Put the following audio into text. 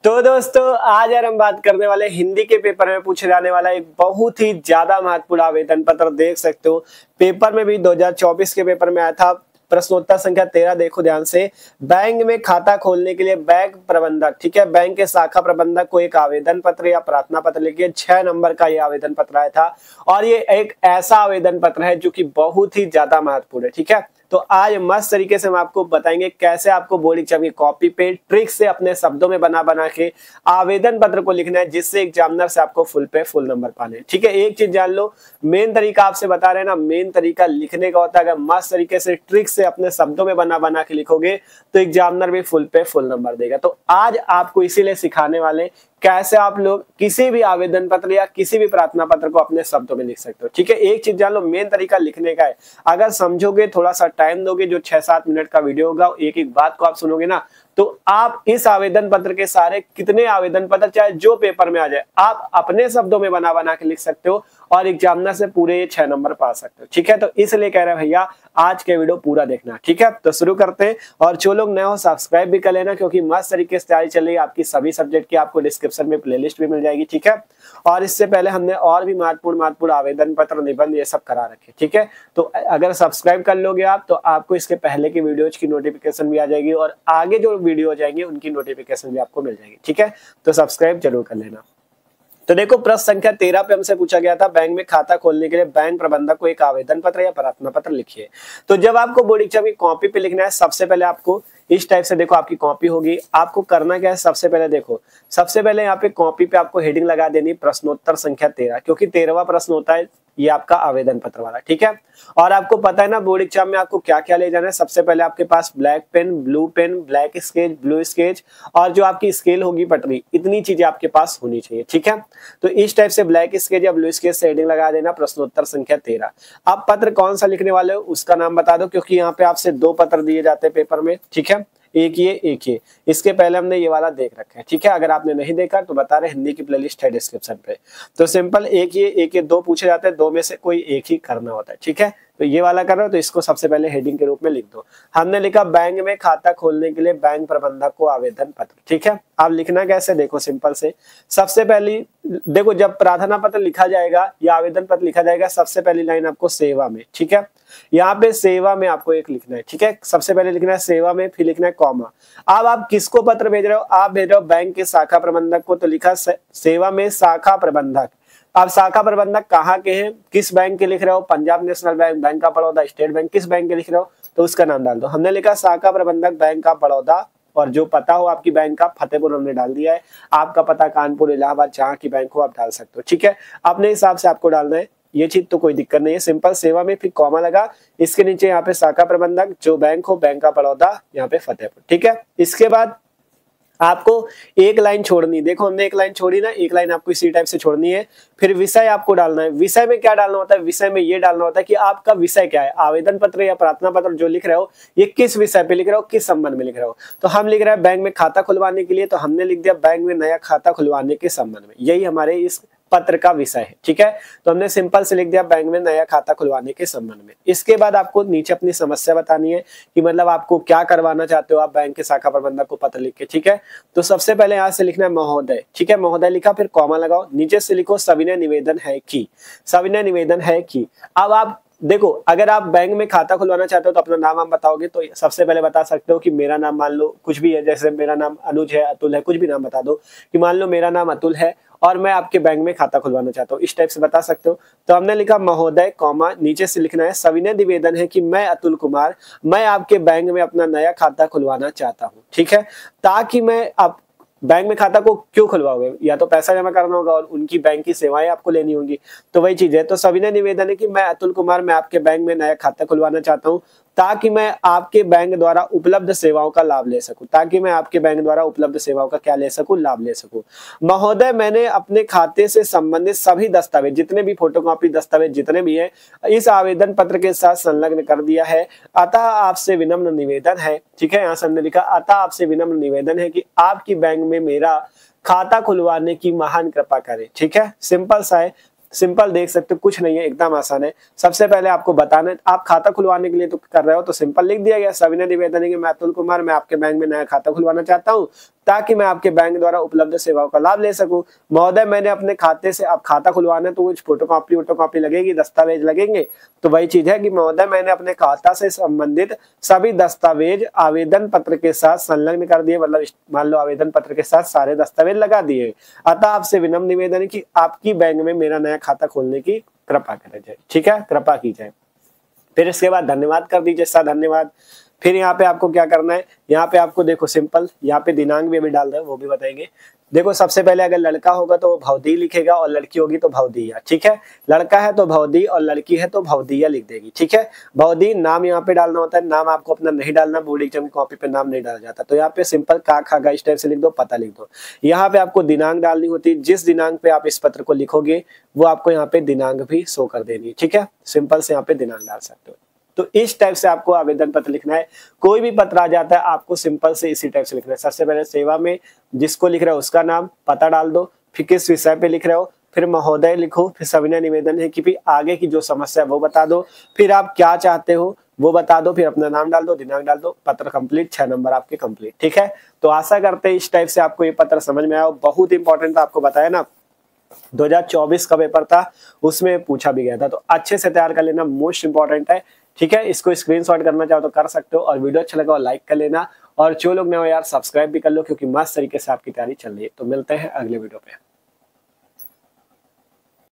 तो दोस्तों आज यार हम बात करने वाले हिंदी के पेपर में पूछे जाने वाला एक बहुत ही ज्यादा महत्वपूर्ण आवेदन पत्र। देख सकते हो पेपर में भी 2024 के पेपर में आया था। प्रश्नोत्तर संख्या 13 देखो ध्यान से। बैंक में खाता खोलने के लिए बैंक प्रबंधक, ठीक है, बैंक के शाखा प्रबंधक को एक आवेदन पत्र या प्रार्थना पत्र लिखिए। 6 नंबर का ये आवेदन पत्र आया था और ये एक ऐसा आवेदन पत्र है जो कि बहुत ही ज्यादा महत्वपूर्ण है। ठीक है, तो आज मस्त तरीके से हम आपको बताएंगे कैसे आपको बोर्ड एग्जाम की कॉपी पे ट्रिक से अपने शब्दों में बना बना के आवेदन पत्र को लिखना है, जिससे एग्जामिनर से आपको फुल पे फुल नंबर पाने। ठीक है, एक चीज जान लो, मेन तरीका आपसे बता रहे हैं ना, मेन तरीका लिखने का होता है। अगर मस्त तरीके से ट्रिक से अपने शब्दों में बना बना के लिखोगे तो एग्जामिनर भी फुल पे फुल नंबर देगा। तो आज आपको इसीलिए सिखाने वाले कैसे आप लोग किसी भी आवेदन पत्र या किसी भी प्रार्थना पत्र को अपने शब्दों में लिख सकते हो। ठीक है, एक चीज जान लो, मेन तरीका लिखने का है। अगर समझोगे, थोड़ा सा टाइम दोगे, जो 6-7 मिनट का वीडियो होगा, एक एक बात को आप सुनोगे ना, तो आप इस आवेदन पत्र के सारे कितने आवेदन पत्र चाहे जो पेपर में आ जाए, आप अपने शब्दों में बना बना के लिख सकते हो और एग्जामिनर से पूरे 6 नंबर पा सकते हो। ठीक है, तो इसलिए कह रहे हैं भैया आज के वीडियो पूरा देखना। ठीक है, तो शुरू करते हैं। और जो लोग नए हो सब्सक्राइब भी कर लेना, क्योंकि मस्त तरीके से तैयारी चल रही है आपकी सभी सब्जेक्ट की। आपको डिस्क्रिप्शन में प्लेलिस्ट भी मिल जाएगी। ठीक है, और इससे पहले हमने और भी महत्वपूर्ण आवेदन पत्र, निबंध ये सब करा रखे। ठीक है, तो अगर सब्सक्राइब कर लोगे आप तो आपको इसके पहले की वीडियोज की नोटिफिकेशन भी आ जाएगी और आगे जो वीडियो हो जाएंगे उनकी नोटिफिकेशन भी आपको मिल जाएगी। ठीक है, तो सब्सक्राइब जरूर कर लेना। तो देखो प्रश्न संख्या 13 पे हमसे पूछा गया था, बैंक में खाता खोलने के लिए बैंक प्रबंधक को एक आवेदन पत्र या प्रार्थना पत्र लिखिए। तो जब आपको बोर्ड एग्जाम की कॉपी पे लिखना है, सबसे पहले आपको इस टाइप से, देखो आपकी कॉपी होगी, आपको करना क्या है, सबसे पहले देखो, सबसे पहले यहाँ पे कॉपी पे आपको हेडिंग लगा देनी प्रश्नोत्तर संख्या 13, क्योंकि 13वां प्रश्न होता है ये आपका आवेदन पत्र वाला। ठीक है, और आपको पता है ना बोर्ड एग्जाम में आपको क्या क्या ले जाना है। सबसे पहले आपके पास black pen, blue pen, black sketch, blue sketch और जो आपकी स्केल होगी पटरी, इतनी चीजें आपके पास होनी चाहिए। ठीक है, तो इस टाइप से ब्लैक स्केच या ब्लू स्केच से हेडिंग लगा देना प्रश्नोत्तर संख्या 13। आप पत्र कौन सा लिखने वाले हो उसका नाम बता दो, क्योंकि यहाँ पे आपसे 2 पत्र दिए जाते हैं पेपर में। ठीक है, एक ये। इसके पहले हमने ये वाला देख रखा है। ठीक है, अगर आपने नहीं देखा तो बता रहे, हिंदी की प्लेलिस्ट है डिस्क्रिप्शन पे। तो सिंपल एक ये 2 पूछे जाते हैं, 2 में से कोई एक ही करना होता है। ठीक है, तो ये वाला कर रहे हो तो इसको सबसे पहले हेडिंग के रूप में लिख दो। हमने लिखा बैंक में खाता खोलने के लिए बैंक प्रबंधक को आवेदन पत्र। ठीक है, आप लिखना कैसे, देखो सिंपल से, सबसे पहली देखो, जब प्रार्थना पत्र लिखा जाएगा या आवेदन पत्र लिखा जाएगा, सबसे पहली लाइन आपको सेवा में। ठीक है, यहाँ पे सेवा में आपको एक लिखना है। ठीक है, सबसे पहले लिखना है सेवा में, फिर लिखना है कॉमा। अब आप किसको पत्र भेज रहे हो, आप भेज रहे हो बैंक के शाखा प्रबंधक को, तो लिखा सेवा में शाखा प्रबंधक। आप शाखा प्रबंधक कहाँ के हैं, किस बैंक के लिख रहे हो, Punjab national bank, bank of Baroda, state bank, किस बैंक के लिख रहे हो तो उसका नाम डाल दो। हमने लिखा शाखा प्रबंधक बैंक ऑफ बड़ौदा, और जो पता हो आपकी बैंक का फतेहपुर हमने डाल दिया है। आपका पता कानपुर, इलाहाबाद, जहाँ की बैंक हो आप डाल सकते हो। ठीक है, अपने हिसाब से आपको डालना है, ये चीज तो कोई दिक्कत नहीं है। सिंपल सेवा में फिर कॉमा लगा, इसके नीचे यहाँ पे शाखा प्रबंधक, जो बैंक हो बैंक ऑफ बड़ौदा, यहाँ पे फतेहपुर। ठीक है, इसके बाद आपको एक लाइन छोड़नी, देखो हमने एक लाइन छोड़ी ना, एक लाइन आपको इसी टाइप से छोड़नी है। फिर विषय आपको डालना है। विषय में क्या डालना होता है, विषय में ये डालना होता है कि आपका विषय क्या है, आवेदन पत्र या प्रार्थना पत्र जो लिख रहे हो ये किस विषय पे लिख रहे हो, किस संबंध में लिख रहे हो। तो हम लिख रहे हैं बैंक में खाता खुलवाने के लिए, तो हमने लिख दिया बैंक में नया खाता खुलवाने के संबंध में, यही हमारे इस पत्र का विषय है। ठीक है, तो हमने सिंपल से लिख दिया बैंक में नया खाता खुलवाने के संबंध में। इसके बाद आपको नीचे अपनी समस्या बतानी है कि मतलब आपको क्या करवाना चाहते हो आप बैंक के शाखा प्रबंधक को पत्र लिख के। ठीक है, तो सबसे पहले यहाँ से लिखना है महोदय। ठीक है, महोदय लिखा, फिर कॉमा लगाओ, नीचे से लिखो सविनय निवेदन है कि, सविनय निवेदन है कि। अब आप देखो, अगर आप बैंक में खाता खुलवाना चाहते हो तो अपना नाम आप बताओगे, तो सबसे पहले बता सकते हो कि मेरा नाम, मान लो कुछ भी है, जैसे मेरा नाम अनुज है, अतुल है, कुछ भी नाम बता दो कि मान लो मेरा नाम अतुल है और मैं आपके बैंक में खाता खुलवाना चाहता हूँ, इस टाइप से बता सकते हो। तो हमने लिखा महोदय कॉमा, नीचे से लिखना है सविनय निवेदन है कि मैं अतुल कुमार, मैं आपके बैंक में अपना नया खाता खुलवाना चाहता हूँ। ठीक है, ताकि मैं आप बैंक में खाता को क्यों खुलवाओगे, या तो पैसा जमा करना होगा और उनकी बैंक की सेवाएं आपको लेनी होंगी, तो वही चीज है। तो सविनय निवेदन है कि मैं अतुल कुमार, मैं आपके बैंक में नया खाता खुलवाना चाहता हूँ, ताकि मैं आपके बैंक द्वारा उपलब्ध सेवाओं का लाभ ले सकूं, ताकि मैं आपके बैंक द्वारा उपलब्ध सेवाओं का क्या ले सकूं, लाभ ले सकूं। महोदय, मैंने अपने खाते से संबंधित सभी दस्तावेज, जितने भी फोटोकॉपी दस्तावेज जितने भी हैं, इस आवेदन पत्र के साथ संलग्न कर दिया है। अतः आपसे विनम्र निवेदन है, ठीक है, यहाँ से हमने लिखा अतः आपसे विनम्र निवेदन है कि आपकी बैंक में मेरा खाता खुलवाने की महान कृपा करें। ठीक है, सिंपल सा है। सिंपल देख सकते हो, कुछ नहीं है, एकदम आसान है। सबसे पहले आपको बताना, आप खाता खुलवाने के लिए तो कर रहे हो तो सिंपल लिख दिया गया, सविनय निवेदन है कि मैं अतुल कुमार, मैं आपके बैंक में नया खाता खुलवाना चाहता हूँ ताकि मैं आपके बैंक द्वारा उपलब्ध सेवाओं का लाभ ले सकूं। महोदय मैंने अपने खाते से अब खाता खुलवाना है तो कुछ फोटोकॉपी लगेगी, दस्तावेज लगेंगे। तो वही चीज है कि महोदय मैंने अपने खाता से संबंधित सभी दस्तावेज आवेदन पत्र के साथ संलग्न कर दिए, मतलब मान लो आवेदन पत्र के साथ सारे दस्तावेज लगा दिए। अतः आपसे विनम्र निवेदन है कि आपकी बैंक में मेरा नया खाता खोलने की कृपा करें जाए। ठीक है, कृपा की जाए। फिर इसके बाद धन्यवाद कर दीजिए, सर धन्यवाद। फिर यहाँ पे आपको क्या करना है, यहाँ पे आपको देखो सिंपल, यहाँ पे दिनांक भी अभी डाल रहे हैं वो भी बताएंगे। देखो सबसे पहले अगर लड़का होगा तो वो भवदी लिखेगा और लड़की होगी तो भवदिया। ठीक है, लड़का है तो भवदी और लड़की है तो भवदिया लिख देगी। ठीक है, भवदी नाम यहाँ पे डालना होता है, नाम आपको अपना नहीं डालना, बोर्ड एग्जाम की कॉपी पे नाम नहीं डाला जाता। तो यहाँ पे सिंपल का खागा इस टाइप से लिख दो, पता लिख दो। यहाँ पे आपको दिनांक डालनी होती है, जिस दिनांक पे आप इस पत्र को लिखोगे वो आपको यहाँ पे दिनांक भी शो कर देनी है। ठीक है, सिंपल से यहाँ पे दिनांक डाल सकते हो। तो इस टाइप से आपको आवेदन पत्र लिखना है। कोई भी पत्र आ जाता है आपको सिंपल से इसी टाइप से लिखना है। सबसे पहले सेवा में जिसको लिख रहे हो उसका नाम पता डाल दो, फिर किस विषय पे लिख रहे हो, फिर महोदय लिखो, फिर सविनय निवेदन है कि फिर आगे की जो समस्या है वो बता दो, फिर आप क्या चाहते हो वो बता दो, फिर अपना नाम डाल दो, दिनांक डाल दो, पत्र कंप्लीट, 6 नंबर आपके कंप्लीट। ठीक है, तो आशा करते हैं इस टाइप से आपको ये पत्र समझ में आया। बहुत इंपॉर्टेंट था, आपको बताया ना 2024 का पेपर था, उसमें पूछा भी गया था, तो अच्छे से तैयार कर लेना, मोस्ट इंपॉर्टेंट है। ठीक है, इसको स्क्रीनशॉट करना चाहो तो कर सकते हो, और वीडियो अच्छा लगा और लाइक कर लेना, और जो लोग नए हो यार सब्सक्राइब भी कर लो क्योंकि मस्त तरीके से आपकी तैयारी चल रही है। तो मिलते हैं अगले वीडियो पे।